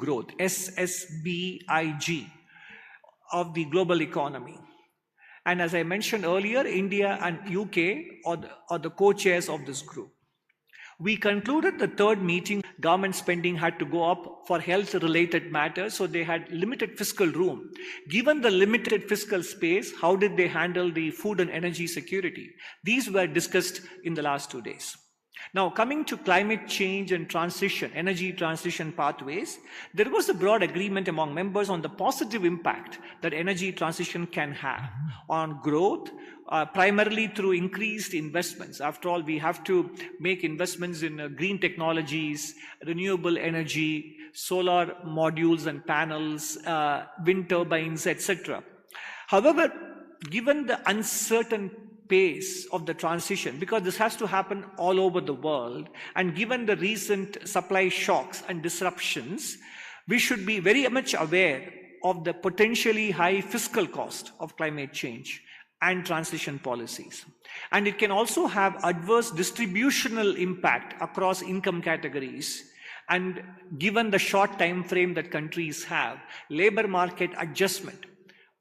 growth, SSBIG, of the global economy. And as I mentioned earlier, India and UK are the co-chairs of this group. We concluded the third meeting, government spending had to go up for health-related matters, so they had limited fiscal room. Given the limited fiscal space, how did they handle the food and energy security? These were discussed in the last 2 days. Now, coming to climate change and transition, energy transition pathways, there was a broad agreement among members on the positive impact that energy transition can have on growth, primarily through increased investments. After all, we have to make investments in green technologies, renewable energy, solar modules and panels, wind turbines, etc. However, given the uncertain pace of the transition, because this has to happen all over the world, and given the recent supply shocks and disruptions, we should be very much aware of the potentially high fiscal cost of climate change and transition policies. And it can also have adverse distributional impact across income categories. And given the short time frame that countries have, labor market adjustment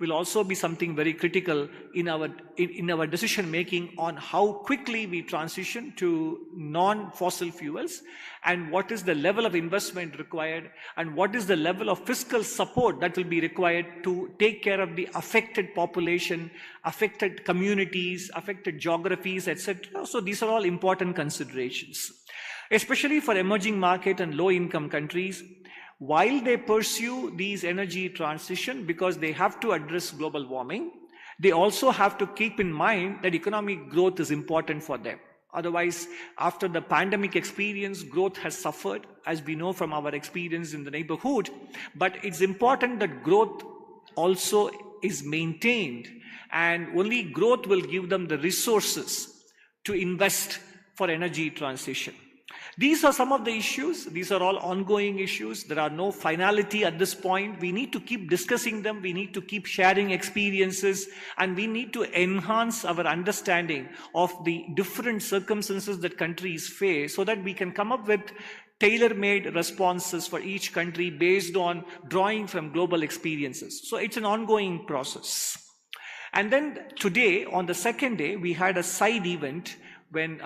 will also be something very critical in our decision making on how quickly we transition to non-fossil fuels, and what is the level of investment required, and what is the level of fiscal support that will be required to take care of the affected population, affected communities, affected geographies, etc. So these are all important considerations, especially for emerging market and low-income countries. While they pursue these energy transition because they have to address global warming, they also have to keep in mind that economic growth is important for them. Otherwise, after the pandemic experience, growth has suffered, as we know from our experience in the neighborhood. But it's important that growth also is maintained, and only growth will give them the resources to invest for energy transition. These are some of the issues. These are all ongoing issues. There are no finality at this point. We need to keep discussing them. We need to keep sharing experiences, and we need to enhance our understanding of the different circumstances that countries face so that we can come up with tailor-made responses for each country based on drawing from global experiences. So it's an ongoing process. And then today, on the second day, we had a side event when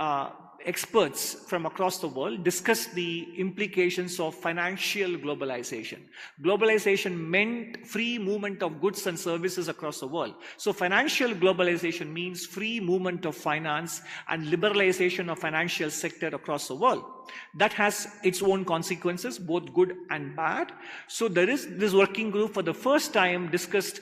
experts from across the world discussed the implications of financial globalization. Globalization meant free movement of goods and services across the world. So financial globalization means free movement of finance and liberalization of financial sector across the world. That has its own consequences, both good and bad. So there is this working group for the first time discussed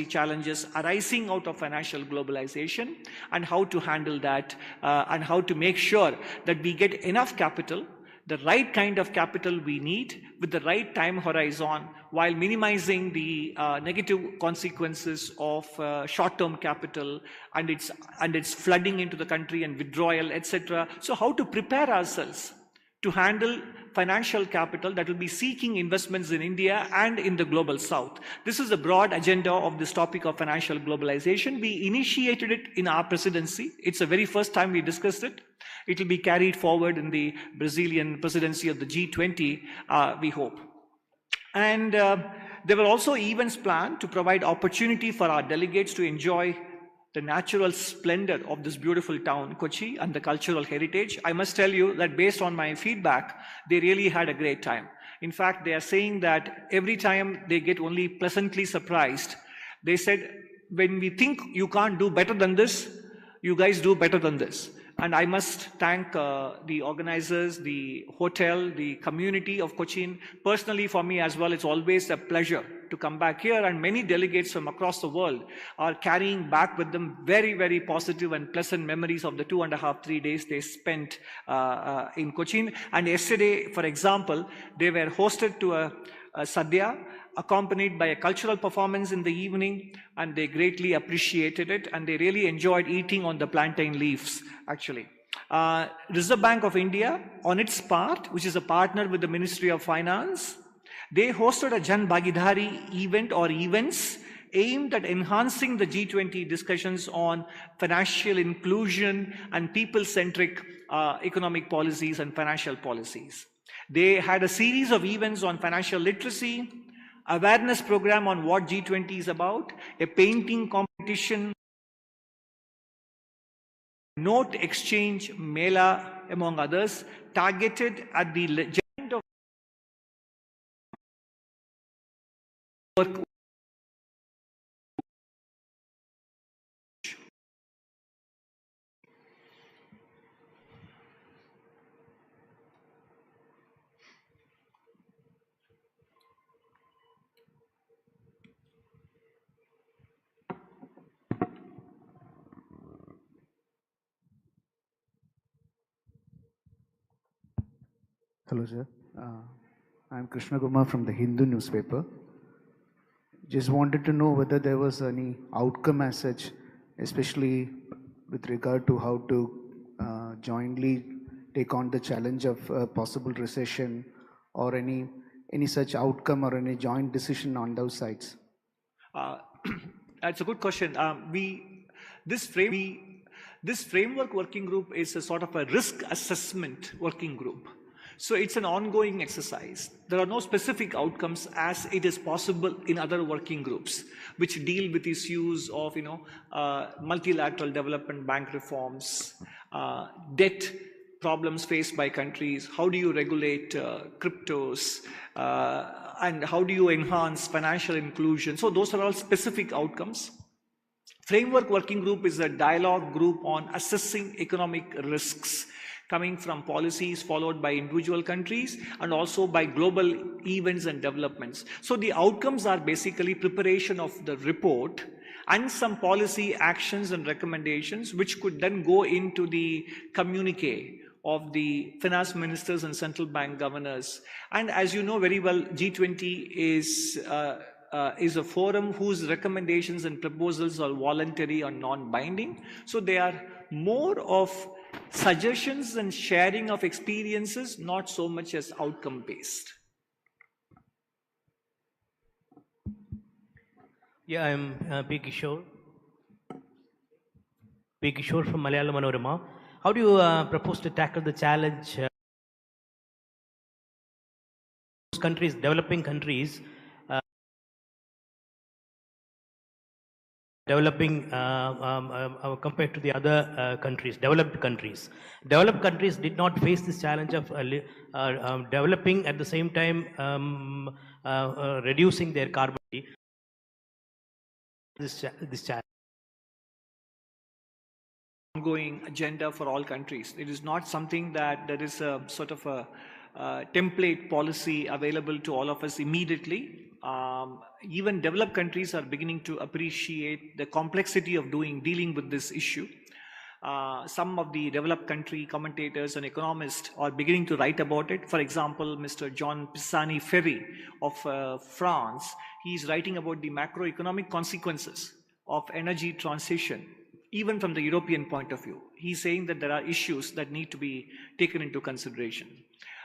challenges arising out of financial globalization and how to handle that, and how to make sure that we get enough capital, the right kind of capital we need with the right time horizon, while minimizing the negative consequences of short-term capital and its flooding into the country and withdrawal, etc. So how to prepare ourselves to handle financial capital that will be seeking investments in India and in the global south. This is the broad agenda of this topic of financial globalization. We initiated it in our presidency. It's the very first time we discussed it. It will be carried forward in the Brazilian presidency of the G20, we hope. And there were also events planned to provide opportunity for our delegates to enjoy the natural splendor of this beautiful town, Kochi, and the cultural heritage. I must tell you that based on my feedback, they really had a great time. In fact, they are saying that every time they get only pleasantly surprised. They said, when we think you can't do better than this, you guys do better than this. And I must thank the organizers, the hotel, the community of Cochin. Personally, for me as well, it's always a pleasure to come back here, and many delegates from across the world are carrying back with them very, very positive and pleasant memories of the 2.5, 3 days they spent in Cochin. And yesterday, for example, they were hosted to a sadhya, accompanied by a cultural performance in the evening, and they greatly appreciated it, and they really enjoyed eating on the plantain leaves, actually. Reserve Bank of India, on its part, which is a partner with the Ministry of Finance, they hosted a Jan Bhagidhari event or events aimed at enhancing the G20 discussions on financial inclusion and people-centric economic policies and financial policies. They had a series of events on financial literacy, awareness program on what G20 is about, a painting competition, note exchange mela, among others, targeted at the giant of work. Hello, sir. I'm Krishna Kumar from the Hindu newspaper. Just wanted to know whether there was any outcome as such, especially with regard to how to jointly take on the challenge of possible recession, or any such outcome or any joint decision on those sides. That's a good question. This framework working group is a sort of a risk assessment working group. So it's an ongoing exercise. There are no specific outcomes as it is possible in other working groups, which deal with issues of multilateral development bank reforms, debt problems faced by countries, how do you regulate cryptos, and how do you enhance financial inclusion. So those are all specific outcomes. Framework working group is a dialogue group on assessing economic risks coming from policies followed by individual countries and also by global events and developments. So the outcomes are basically preparation of the report and some policy actions and recommendations which could then go into the communique of the finance ministers and central bank governors. And as you know very well, G20 is a forum whose recommendations and proposals are voluntary or non-binding. So they are more of suggestions and sharing of experiences, not so much as outcome-based. Yeah, I'm P. Kishore. P. Kishore from Malayalam Manorama. How do you propose to tackle the challenge? Countries, developing countries, developing compared to the other countries, developed countries. Developed countries did not face this challenge of developing at the same time reducing their carbon. This challenge. Ongoing agenda for all countries. It is not something that there is a sort of a template policy available to all of us immediately. Even developed countries are beginning to appreciate the complexity of dealing with this issue. Some of the developed country commentators and economists are beginning to write about it. For example, Mr. John Pisani-Ferry of France, he's writing about the macroeconomic consequences of energy transition, even from the European point of view. He's saying that there are issues that need to be taken into consideration.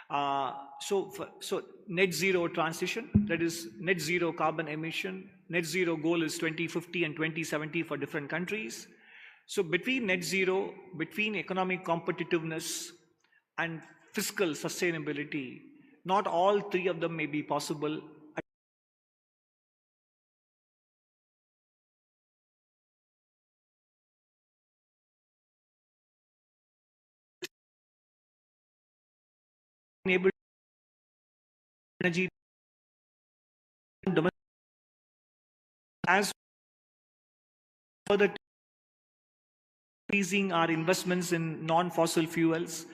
So net zero transition, that is net zero carbon emission, net zero goal is 2050 and 2070 for different countries. So between net zero, between economic competitiveness and fiscal sustainability, not all three of them may be possible. Enable energy as further increasing our investments in non-fossil fuels,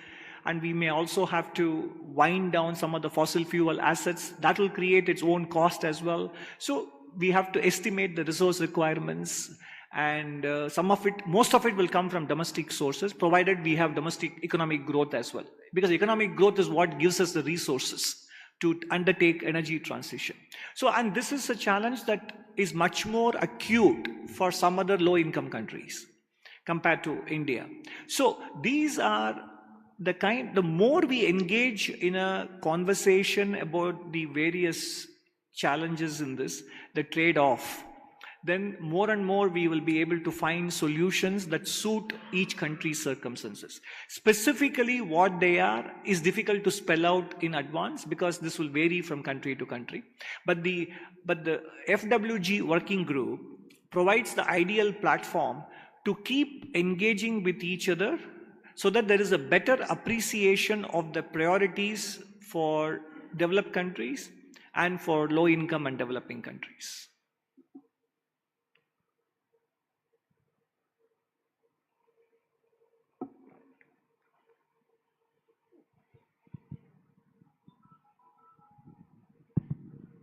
and we may also have to wind down some of the fossil fuel assets. That will create its own cost as well. So we have to estimate the resource requirements, and most of it will come from domestic sources, provided we have domestic economic growth as well. Because economic growth is what gives us the resources to undertake energy transition. So, and this is a challenge that is much more acute for some other low-income countries compared to India. So these are the more we engage in a conversation about the various challenges in this, the trade-off, then more and more we will be able to find solutions that suit each country's circumstances. Specifically, what they are is difficult to spell out in advance because this will vary from country to country. But the FWG working group provides the ideal platform to keep engaging with each other so that there is a better appreciation of the priorities for developed countries and for low income and developing countries.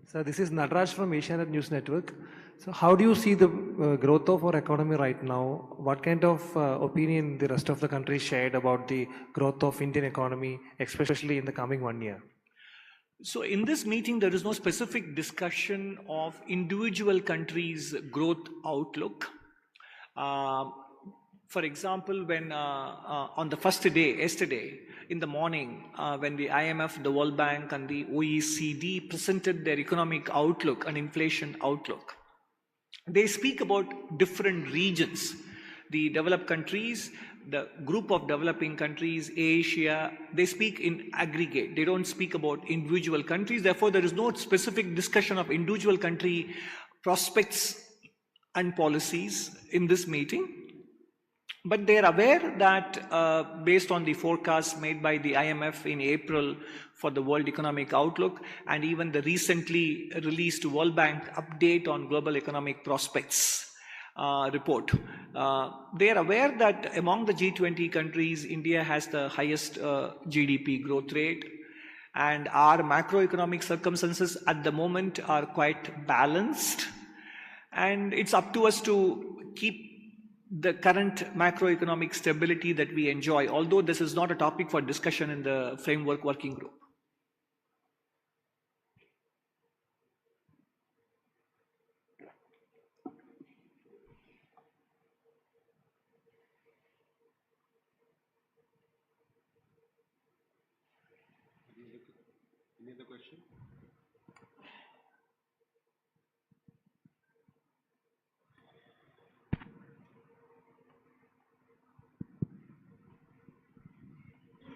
So this is Nataraj from Asianet News Network. So how do you see the growth of our economy right now? What kind of opinion the rest of the countries shared about the growth of Indian economy, especially in the coming 1 year? So in this meeting, there is no specific discussion of individual countries' growth outlook. For example, when on the first day, yesterday, in the morning, when the IMF, the World Bank, and the OECD presented their economic outlook and inflation outlook, they speak about different regions. The developed countries, the group of developing countries, Asia, they speak in aggregate. They don't speak about individual countries. Therefore, there is no specific discussion of individual country prospects and policies in this meeting. But they are aware that based on the forecasts made by the IMF in April for the World Economic Outlook and even the recently released World Bank update on global economic prospects report, they are aware that among the G20 countries, India has the highest GDP growth rate, and our macroeconomic circumstances at the moment are quite balanced, and it's up to us to keep the current macroeconomic stability that we enjoy, although this is not a topic for discussion in the framework working group. Any other question?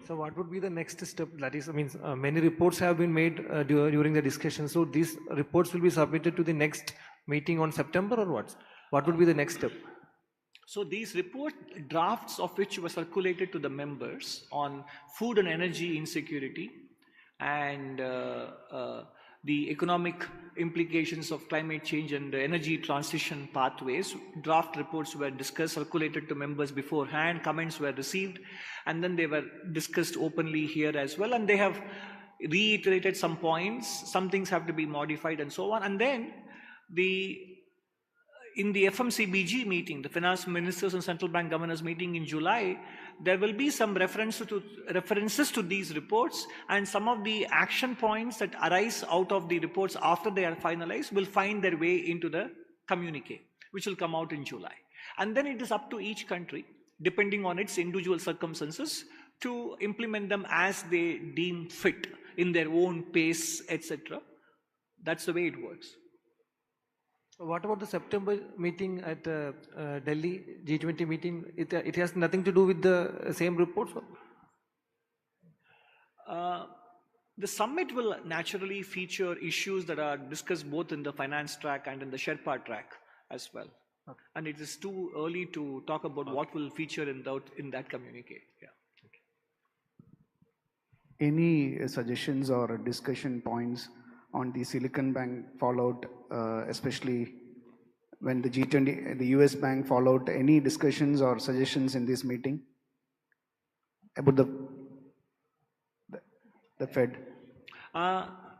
So what would be the next step? That is, I mean, many reports have been made during the discussion. So these reports will be submitted to the next meeting on September or what? What would be the next step? So these report drafts of which were circulated to the members on food and energy insecurity and the economic implications of climate change and the energy transition pathways. Draft reports were discussed, circulated to members beforehand, comments were received, and then they were discussed openly here as well, and they have reiterated some points, some things have to be modified and so on. And then in the FMCBG meeting, the Finance Ministers and Central Bank Governors meeting in July, there will be some references to these reports, and some of the action points that arise out of the reports after they are finalized will find their way into the communique, which will come out in July. And then it is up to each country, depending on its individual circumstances, to implement them as they deem fit in their own pace, etc. That's the way it works. What about the September meeting at Delhi, G20 meeting? It has nothing to do with the same reports? The summit will naturally feature issues that are discussed both in the finance track and in the Sherpa track as well. Okay. And it is too early to talk about what will feature in that communique. Yeah. Okay. Any suggestions or discussion points on the Silicon Bank fallout, especially when the G20, the US Bank followed? Any discussions or suggestions in this meeting about the Fed?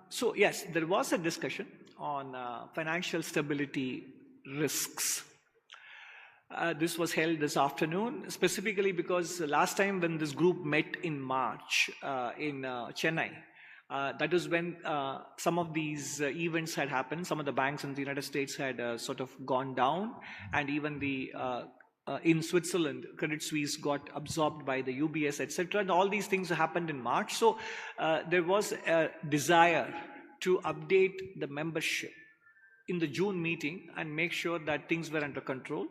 So yes, there was a discussion on financial stability risks. This was held this afternoon, specifically because last time when this group met in March in Chennai, that is when some of these events had happened. Some of the banks in the United States had sort of gone down, and even in Switzerland, Credit Suisse got absorbed by the UBS, etc. And all these things happened in March. So there was a desire to update the membership in the June meeting and make sure that things were under control.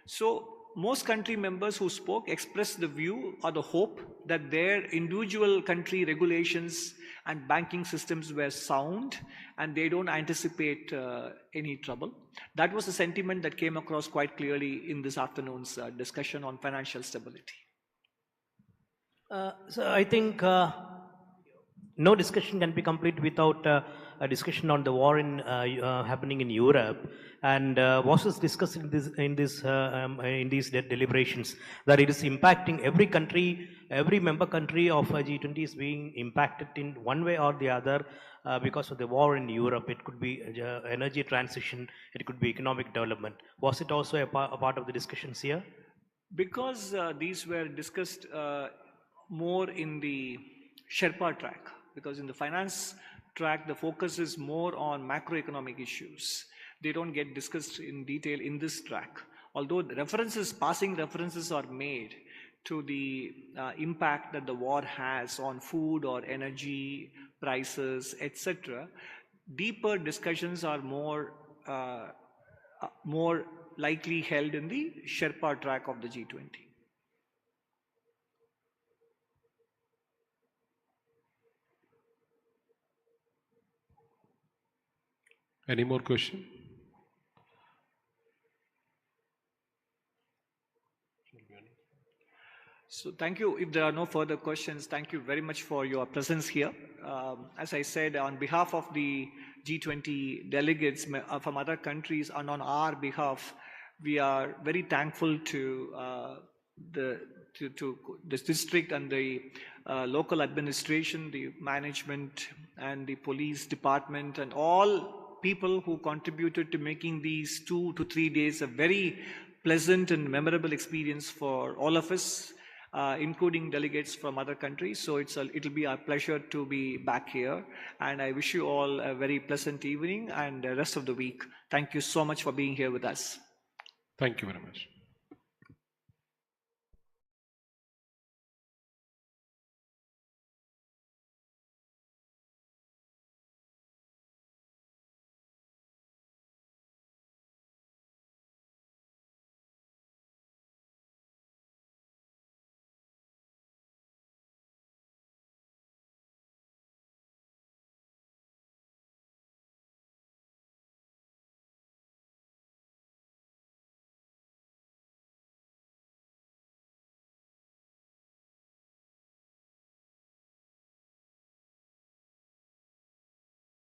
So most country members who spoke expressed the view or the hope that their individual country regulations and banking systems were sound and they don't anticipate any trouble. That was the sentiment that came across quite clearly in this afternoon's discussion on financial stability. So I think no discussion can be complete without a discussion on the war happening in Europe, and was discussed in these deliberations that it is impacting every country, every member country of G20 is being impacted in one way or the other because of the war in Europe. It could be energy transition, it could be economic development. Was it also a part of the discussions here? Because these were discussed more in the Sherpa track, because in the finance track, the focus is more on macroeconomic issues. They don't get discussed in detail in this track. Although the passing references are made to the impact that the war has on food or energy prices, etc., deeper discussions are more likely held in the Sherpa track of the G20. Any more question? So thank you. If there are no further questions, thank you very much for your presence here. As I said, on behalf of the G20 delegates from other countries and on our behalf, we are very thankful to this district and the local administration, the management and the police department and all people who contributed to making these 2 to 3 days a very pleasant and memorable experience for all of us, including delegates from other countries. So it'll be our pleasure to be back here. And I wish you all a very pleasant evening and the rest of the week. Thank you so much for being here with us. Thank you very much.